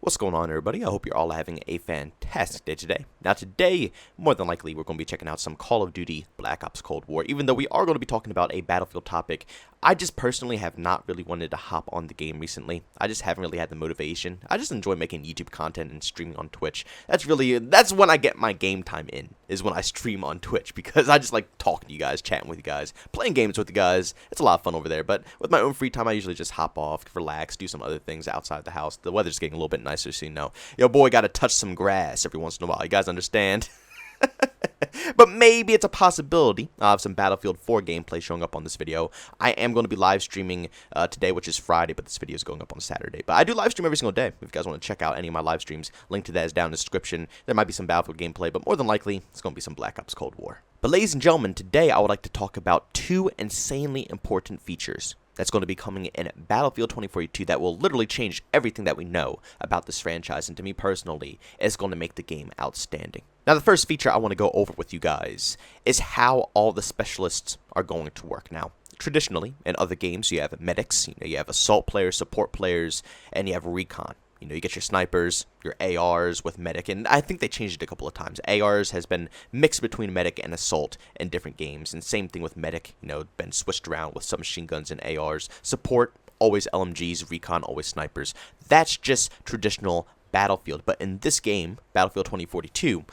What's going on, everybody? I hope you're all having a fantastic day today. Now today, more than likely, we're going to be checking out some Call of Duty Black Ops Cold War. Even though we are going to be talking about a Battlefield topic, I just personally have not really wanted to hop on the game recently. I just haven't really had the motivation. I just enjoy making YouTube content and streaming on Twitch. That's when I get my game time in, is when I stream on Twitch, because I just like talking to you guys, chatting with you guys, playing games with you guys. It's a lot of fun over there, but with my own free time, I usually just hop off, relax, do some other things outside the house. The weather's getting a little bit nicer, so you know, yo boy gotta touch some grass every once in a while. You guys understand? But maybe it's a possibility of some Battlefield 4 gameplay showing up on this video. I am going to be live streaming today, which is Friday, but this video is going up on Saturday. But I do live stream every single day. If you guys want to check out any of my live streams, link to that is down in the description. There might be some Battlefield gameplay, but more than likely, it's going to be some Black Ops Cold War. But ladies and gentlemen, today I would like to talk about two insanely important features that's going to be coming in Battlefield 2042 that will literally change everything that we know about this franchise, and to me personally, it's going to make the game outstanding. Now, the first feature I want to go over with you guys is how all the specialists are going to work. Now, traditionally, in other games, you have medics, you have assault players, support players, and you have recon. You get your snipers, your ARs with medic, and I think they changed it a couple of times. ARs has been mixed between medic and assault in different games, and same thing with medic, been switched around with some machine guns and ARs. Support, always LMGs, recon, always snipers. That's just traditional Battlefield, but in this game, Battlefield 2042,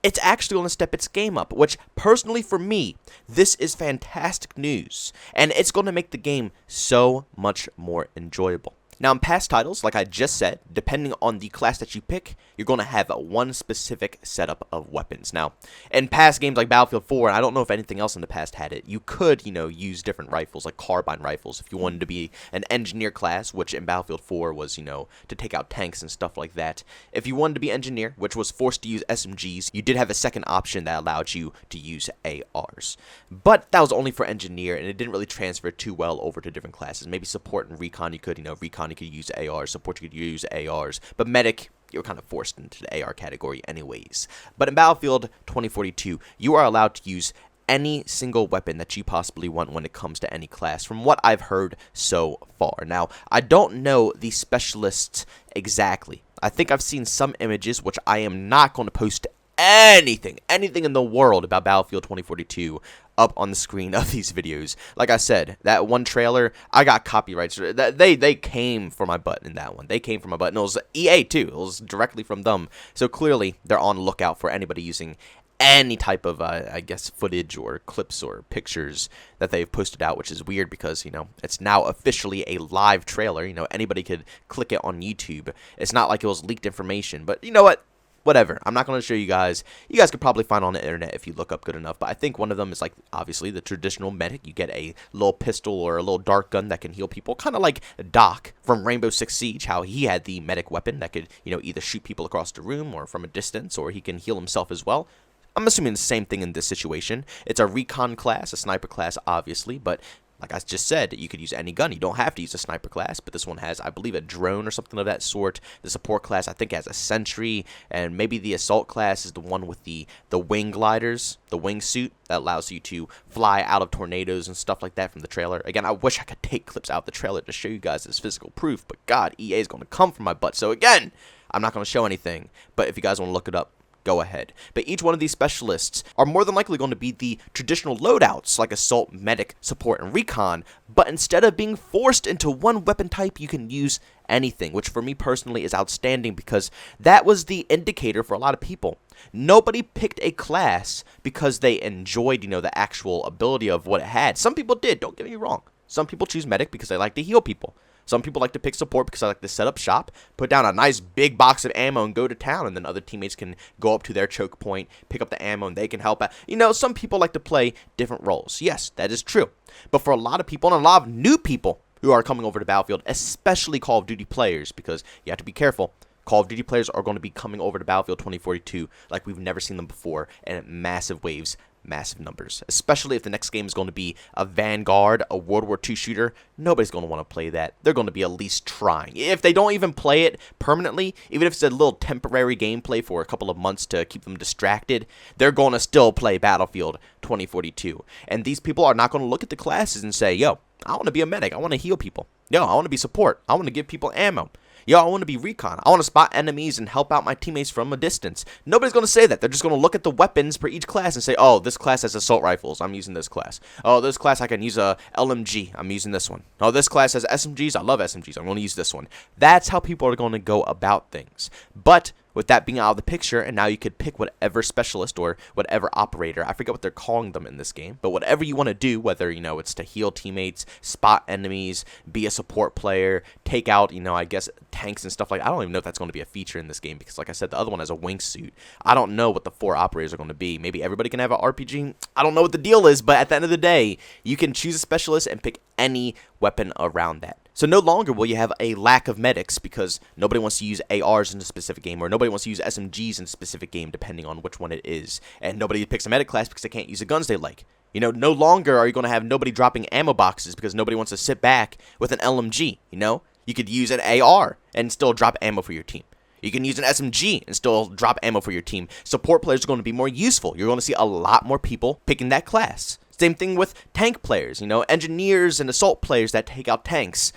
it's actually going to step its game up, which personally for me, this is fantastic news, and it's going to make the game so much more enjoyable. Now, in past titles, like I just said, depending on the class that you pick, you're going to have one specific setup of weapons. Now, in past games like Battlefield 4, and I don't know if anything else in the past had it, you could, use different rifles, like carbine rifles, if you wanted to be an engineer class, which in Battlefield 4 was, to take out tanks and stuff like that. If you wanted to be engineer, which was forced to use SMGs, you did have a second option that allowed you to use ARs. But that was only for engineer, and it didn't really transfer too well over to different classes. Maybe support and recon, you could, recon, you could use ARs, support, you could use ARs, but medic, you're kind of forced into the AR category anyways. But in Battlefield 2042, you are allowed to use any single weapon that you possibly want when it comes to any class, from what I've heard so far. Now, I don't know the specialists exactly. I think I've seen some images, which I am not going to post anything in the world about Battlefield 2042 up on the screen of these videos. Like I said, that one trailer, I got copyrights. They came for my butt in that one. They came for my butt, and it was EA too. It was directly from them. So clearly, they're on the lookout for anybody using any type of, I guess, footage or clips or pictures that they've posted out, which is weird because, it's now officially a live trailer. Anybody could click it on YouTube. It's not like it was leaked information, but you know what? Whatever. I'm not going to show you guys. You guys could probably find on the internet if you look up good enough. But I think one of them is, like, obviously the traditional medic. You get a little pistol or a little dart gun that can heal people. Kind of like Doc from Rainbow Six Siege, how he had the medic weapon that could, either shoot people across the room or from a distance, or he can heal himself as well. I'm assuming the same thing in this situation. It's a recon class, a sniper class, obviously, but like I just said, you could use any gun. You don't have to use a sniper class, but this one has, I believe, a drone or something of that sort. The support class, I think, has a sentry, and maybe the assault class is the one with the wing gliders, the wingsuit that allows you to fly out of tornadoes and stuff like that from the trailer. Again, I wish I could take clips out of the trailer to show you guys this physical proof, but God, EA is going to come for my butt. So again, I'm not going to show anything, but if you guys want to look it up, go ahead. But each one of these specialists are more than likely going to be the traditional loadouts like assault, medic, support, and recon, but instead of being forced into one weapon type, you can use anything, which for me personally is outstanding because that was the indicator for a lot of people. Nobody picked a class because they enjoyed, the actual ability of what it had. Some people did, don't get me wrong. Some people choose medic because they like to heal people. Some people like to pick support because I like to set up shop, put down a nice big box of ammo and go to town, and then other teammates can go up to their choke point, pick up the ammo, and they can help out. Some people like to play different roles. Yes, that is true. But for a lot of people, and a lot of new people who are coming over to Battlefield, especially Call of Duty players, because you have to be careful. Call of Duty players are going to be coming over to Battlefield 2042 like we've never seen them before, and in massive waves, massive numbers, especially if the next game is going to be a Vanguard, a World War II shooter. Nobody's going to want to play that. They're going to be at least trying. If they don't even play it permanently, even if it's a little temporary gameplay for a couple of months to keep them distracted, they're going to still play Battlefield 2042. And these people are not going to look at the classes and say, yo, I want to be a medic. I want to heal people. Yo, I want to be support. I want to give people ammo. Yo, I want to be recon. I want to spot enemies and help out my teammates from a distance. Nobody's going to say that. They're just going to look at the weapons per each class and say, oh, this class has assault rifles. I'm using this class. Oh, this class I can use a LMG. I'm using this one. Oh, this class has SMGs. I love SMGs. I'm going to use this one. That's how people are going to go about things. But with that being out of the picture, and now you could pick whatever specialist or whatever operator, I forget what they're calling them in this game, but whatever you want to do, whether, it's to heal teammates, spot enemies, be a support player, take out, I guess, tanks and stuff like that. I don't even know if that's going to be a feature in this game because, like I said, the other one has a wingsuit. I don't know what the 4 operators are going to be. Maybe everybody can have an RPG. I don't know what the deal is, but at the end of the day, you can choose a specialist and pick any weapon around that. So no longer will you have a lack of medics because nobody wants to use ARs in a specific game or nobody wants to use SMGs in a specific game depending on which one it is. And nobody picks a medic class because they can't use the guns they like. No longer are you going to have nobody dropping ammo boxes because nobody wants to sit back with an LMG, You could use an AR and still drop ammo for your team. You can use an SMG and still drop ammo for your team. Support players are going to be more useful. You're going to see a lot more people picking that class. Same thing with tank players, engineers and assault players that take out tanks.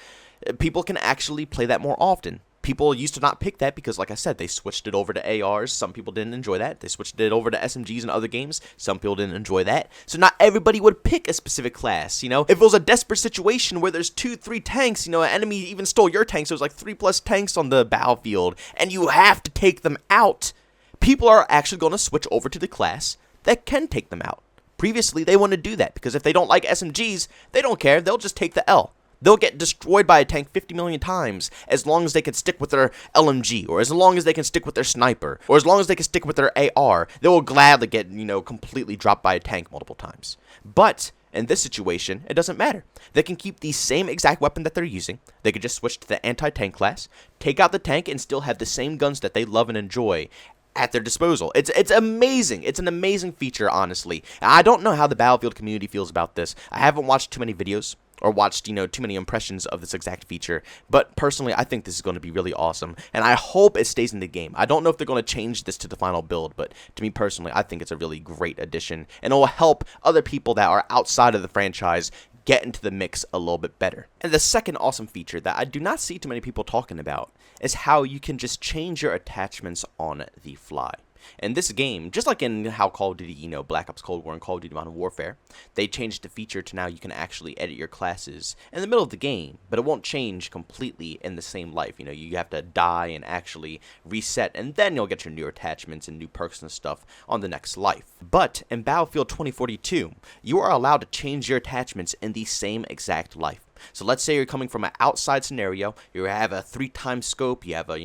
People can actually play that more often. People used to not pick that because, like I said, they switched it over to ARs. Some people didn't enjoy that. They switched it over to SMGs in other games. Some people didn't enjoy that. So not everybody would pick a specific class, If it was a desperate situation where there's 2-3 tanks, an enemy even stole your tanks, so there's like 3+ tanks on the battlefield, and you have to take them out, people are actually going to switch over to the class that can take them out. Previously, they want to do that because if they don't like SMGs, they don't care. They'll just take the L. They'll get destroyed by a tank 50 million times as long as they can stick with their LMG, or as long as they can stick with their sniper, or as long as they can stick with their AR. They will gladly get, completely dropped by a tank multiple times. But in this situation, it doesn't matter. They can keep the same exact weapon that they're using. They could just switch to the anti-tank class, take out the tank, and still have the same guns that they love and enjoy at their disposal. It's amazing. It's an amazing feature, honestly. I don't know how the Battlefield community feels about this. I haven't watched too many videos or watched, too many impressions of this exact feature, but personally, I think this is going to be really awesome, and I hope it stays in the game. I don't know if they're going to change this to the final build, but to me personally, I think it's a really great addition, and it will help other people that are outside of the franchise get into the mix a little bit better. And the second awesome feature that I do not see too many people talking about is how you can just change your attachments on the fly. In this game, just like in how Call of Duty, Black Ops Cold War and Call of Duty Modern Warfare, they changed the feature to now you can actually edit your classes in the middle of the game, but it won't change completely in the same life. You have to die and actually reset, and then you'll get your new attachments and new perks and stuff on the next life. But in Battlefield 2042, you are allowed to change your attachments in the same exact life. So let's say you're coming from an outside scenario, you have a 3x scope, you have a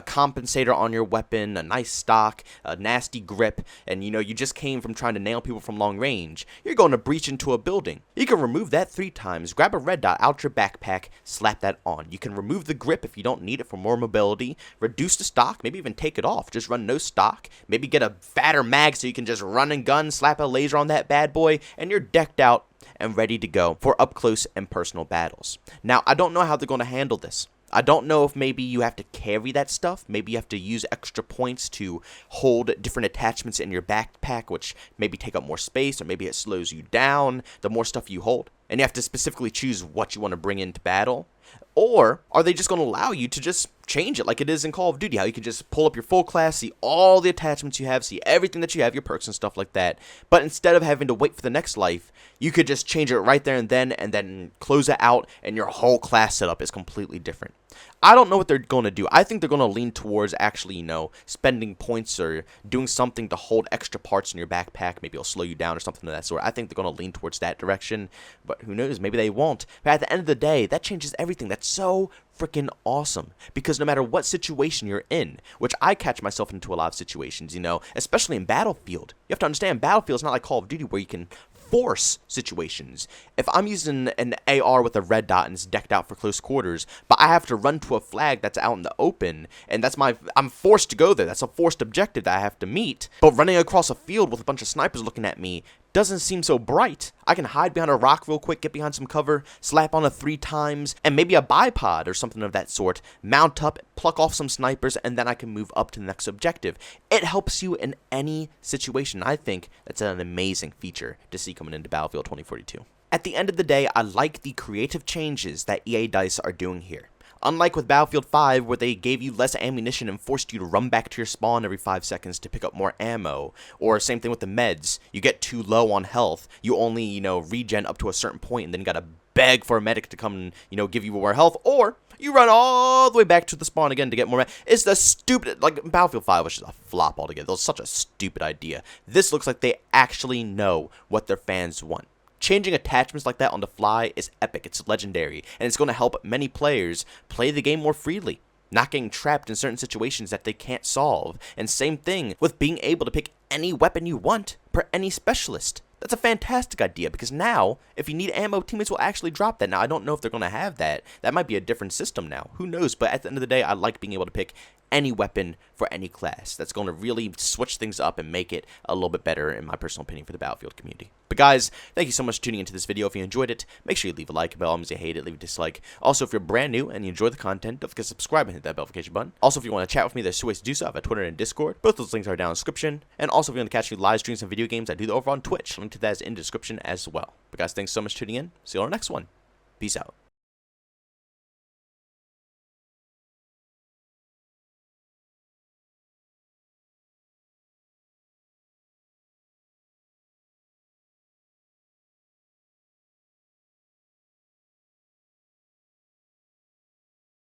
compensator on your weapon, a nice stock, a nasty grip, and you just came from trying to nail people from long range. You're going to breach into a building. You can remove that 3 times, grab a red dot out your backpack, slap that on. You can remove the grip if you don't need it for more mobility, reduce the stock, maybe even take it off, just run no stock, maybe get a fatter mag so you can just run and gun, slap a laser on that bad boy, and you're decked out and ready to go for up close and personal battles. Now, I don't know how they're going to handle this. I don't know if maybe you have to carry that stuff. Maybe you have to use extra points to hold different attachments in your backpack, which maybe take up more space, or maybe it slows you down the more stuff you hold. And you have to specifically choose what you want to bring into battle. Or are they just going to allow you to just change it like it is in Call of Duty, how you can just pull up your full class, see all the attachments you have, see everything that you have, your perks and stuff like that. But instead of having to wait for the next life, you could just change it right there and then close it out, and your whole class setup is completely different. I don't know what they're going to do. I think they're going to lean towards actually, spending points or doing something to hold extra parts in your backpack. Maybe it'll slow you down or something of that sort. I think they're going to lean towards that direction, but who knows? Maybe they won't. But at the end of the day, that changes everything. That's so freaking awesome, because no matter what situation you're in, which I catch myself into a lot of situations, especially in Battlefield. You have to understand, Battlefield is not like Call of Duty where you can force situations. If I'm using an AR with a red dot and it's decked out for close quarters, but I have to run to a flag that's out in the open, and I'm forced to go there. That's a forced objective that I have to meet. But running across a field with a bunch of snipers looking at me doesn't seem so bright. I can hide behind a rock real quick, get behind some cover, slap on a 3 times, and maybe a bipod or something of that sort, mount up, pluck off some snipers, and then I can move up to the next objective. It helps you in any situation. I think that's an amazing feature to see coming into Battlefield 2042. At the end of the day, I like the creative changes that EA DICE are doing here. Unlike with Battlefield 5, where they gave you less ammunition and forced you to run back to your spawn every 5 seconds to pick up more ammo, or same thing with the meds, you get too low on health, you only, regen up to a certain point, and then you gotta beg for a medic to come and, give you more health, or you run all the way back to the spawn again to get more. It's the stupid, like, Battlefield 5 was just a flop altogether. That was such a stupid idea. This looks like they actually know what their fans want. Changing attachments like that on the fly is epic, it's legendary, and it's going to help many players play the game more freely, not getting trapped in certain situations that they can't solve. And same thing with being able to pick any weapon you want per any specialist. That's a fantastic idea, because now, if you need ammo, teammates will actually drop that. Now, I don't know if they're going to have that. That might be a different system now. Who knows? But at the end of the day, I like being able to pick any weapon for any class. That's going to really switch things up and make it a little bit better, in my personal opinion, for the Battlefield community. But guys, thank you so much for tuning into this video. If you enjoyed it, make sure you leave a like. By all means, if you hate it, leave a dislike. Also, if you're brand new and you enjoy the content, don't forget to subscribe and hit that notification button. Also, if you want to chat with me, there's 2 ways to do so. I have a Twitter and Discord. Both those links are down in the description. And also, if you want to catch me live streams and video games, I do that over on Twitch. Link to that is in the description as well. But guys, thanks so much for tuning in. See you on the next one. Peace out.